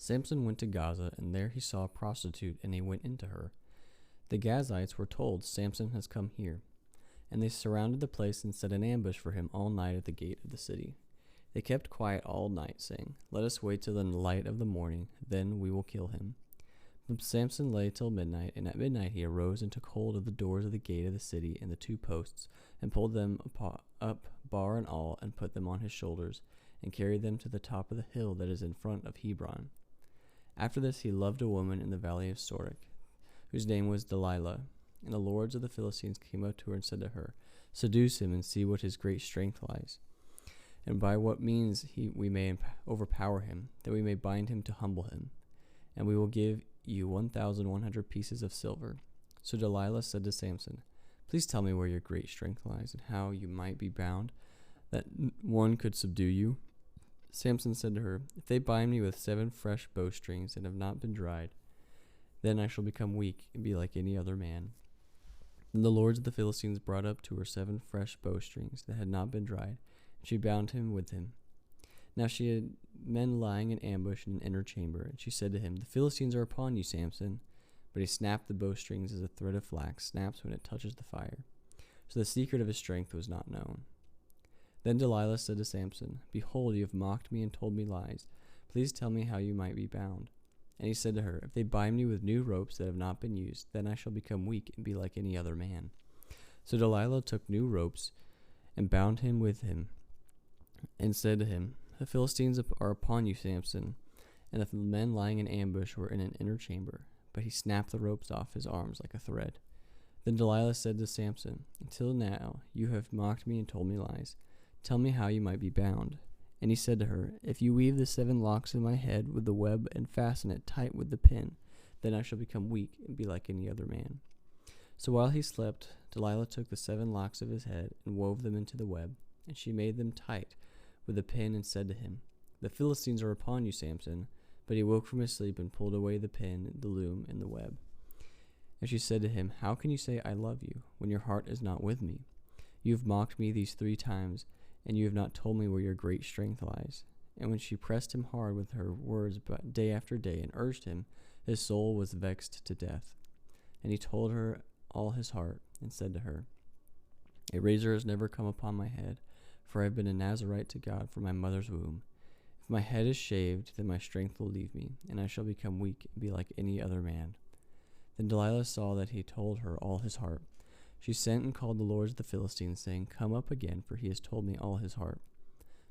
Samson went to Gaza, and there he saw a prostitute, and he went into her. The Gazites were told, Samson has come here. And they surrounded the place and set an ambush for him all night at the gate of the city. They kept quiet all night, saying, Let us wait till the light of the morning, then we will kill him. But Samson lay till midnight, and at midnight he arose and took hold of the doors of the gate of the city and the two posts, and pulled them up, bar and all, and put them on his shoulders, and carried them to the top of the hill that is in front of Hebron. After this he loved a woman in the valley of Sorek, whose name was Delilah. And the lords of the Philistines came up to her and said to her, Seduce him, and see what his great strength lies, and by what means we may overpower him, that we may bind him to humble him. And we will give you 1,100 pieces of silver. So Delilah said to Samson, Please tell me where your great strength lies, and how you might be bound, that one could subdue you. Samson said to her, If they bind me with 7 fresh bowstrings that have not been dried, then I shall become weak and be like any other man. And the lords of the Philistines brought up to her 7 fresh bowstrings that had not been dried, and she bound him with them. Now she had men lying in ambush in an inner chamber, and she said to him, The Philistines are upon you, Samson. But he snapped the bowstrings as a thread of flax snaps when it touches the fire. So the secret of his strength was not known. Then Delilah said to Samson, Behold, you have mocked me and told me lies. Please tell me how you might be bound. And he said to her, If they bind me with new ropes that have not been used, then I shall become weak and be like any other man. So Delilah took new ropes and bound him with him, and said to him, The Philistines are upon you, Samson. And the men lying in ambush were in an inner chamber, but he snapped the ropes off his arms like a thread. Then Delilah said to Samson, Until now you have mocked me and told me lies. Tell me how you might be bound. And he said to her, If you weave the 7 locks in my head with the web and fasten it tight with the pin, then I shall become weak and be like any other man. So while he slept, Delilah took the 7 locks of his head and wove them into the web, and she made them tight with a pin and said to him, The Philistines are upon you, Samson. But he woke from his sleep and pulled away the pin, the loom, and the web. And she said to him, How can you say I love you, when your heart is not with me? You have mocked me these 3 times, and you have not told me where your great strength lies. And when she pressed him hard with her words day after day, and urged him, his soul was vexed to death. And he told her all his heart, and said to her, A razor has never come upon my head, for I have been a Nazarite to God from my mother's womb. If my head is shaved, then my strength will leave me, and I shall become weak and be like any other man. Then Delilah saw that he told her all his heart. She sent and called the lords of the Philistines, saying, Come up again, for he has told me all his heart.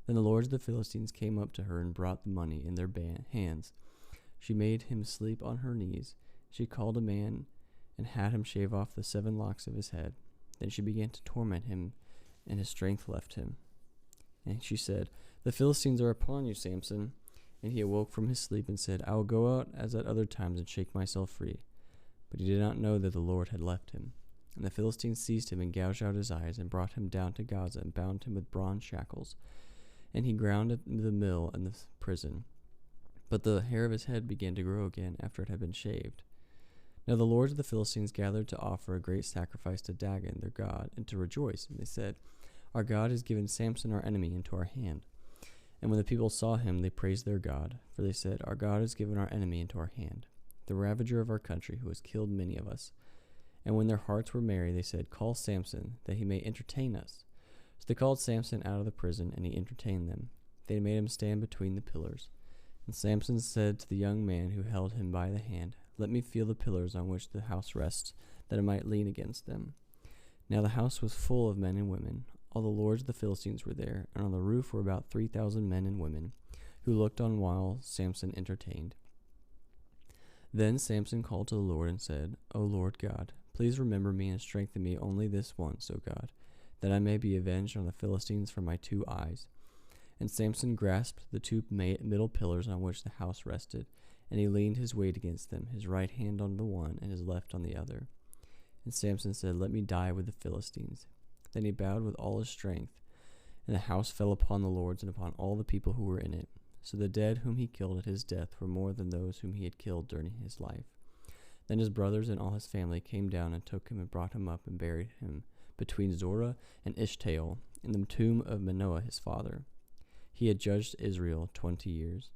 Then the lords of the Philistines came up to her and brought the money in their hands. She made him sleep on her knees. She called a man and had him shave off the 7 locks of his head. Then she began to torment him, and his strength left him. And she said, The Philistines are upon you, Samson. And he awoke from his sleep and said, I will go out as at other times and shake myself free. But he did not know that the Lord had left him. And the Philistines seized him and gouged out his eyes, and brought him down to Gaza, and bound him with bronze shackles. And he ground at the mill in the prison. But the hair of his head began to grow again after it had been shaved. Now the lords of the Philistines gathered to offer a great sacrifice to Dagon, their god, and to rejoice. And they said, Our God has given Samson our enemy into our hand. And when the people saw him, they praised their God, for they said, Our God has given our enemy into our hand, the ravager of our country, who has killed many of us. And when their hearts were merry, they said, Call Samson, that he may entertain us. So they called Samson out of the prison, and he entertained them. They made him stand between the pillars. And Samson said to the young man who held him by the hand, Let me feel the pillars on which the house rests, that I might lean against them. Now the house was full of men and women. All the lords of the Philistines were there, and on the roof were about 3,000 men and women, who looked on while Samson entertained. Then Samson called to the Lord and said, O Lord God, please remember me and strengthen me only this once, O God, that I may be avenged on the Philistines for my 2 eyes. And Samson grasped the 2 middle pillars on which the house rested, and he leaned his weight against them, his right hand on the one and his left on the other. And Samson said, Let me die with the Philistines. Then he bowed with all his strength, and the house fell upon the lords and upon all the people who were in it. So the dead whom he killed at his death were more than those whom he had killed during his life. Then his brothers and all his family came down and took him and brought him up and buried him between Zorah and Eshtaol in the tomb of Manoah his father. He had judged Israel 20 years.